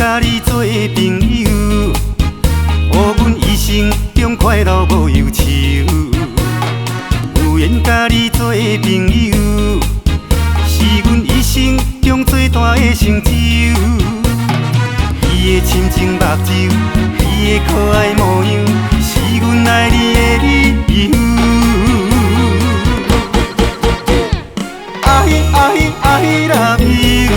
甲你做朋友，予阮一生中快乐无忧愁。有缘甲你做朋友，是阮一生中最大的成就。伊的深情目睭，伊的可爱模样，是阮爱你的理由。I love you，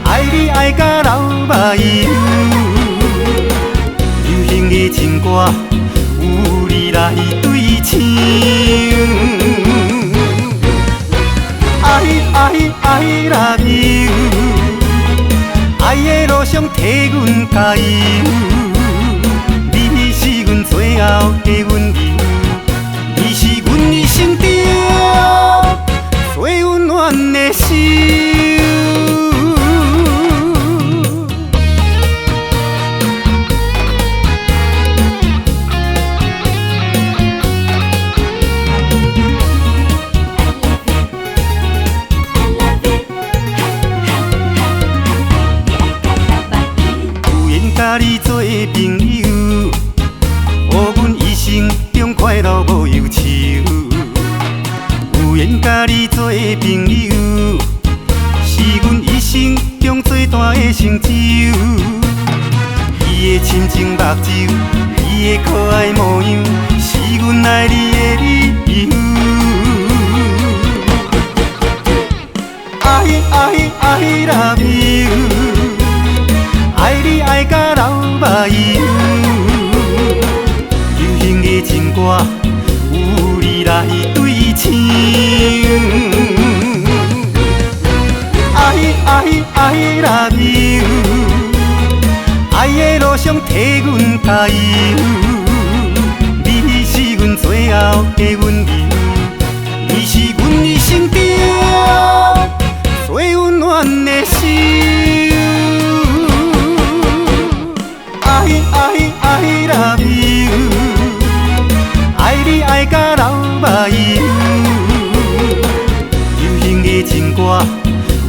爱你爱甲流目油。流行的情歌有你来对唱。I love you， 爱的路上替阮加油。你是阮最后的温柔，你是阮一生中最温暖的心。有缘甲你做朋友，予阮一生中快乐无忧愁。有缘甲你做朋友，是阮一生中最大的成就。伊的深情目睭，伊的可爱模样，是阮爱你的理由。I love you， 爱你爱甲流目油。流行的情歌有你来对唱。I love you， 爱的路上替阮加油。你是阮最后的温柔，你是阮一生中最温暖的心。I love you， 爱你爱甲流目油。流行的情歌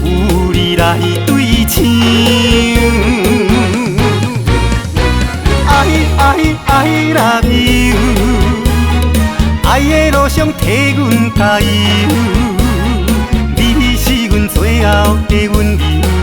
有你来对唱。I love you， 爱的路上替阮加油。你是阮最后的温柔。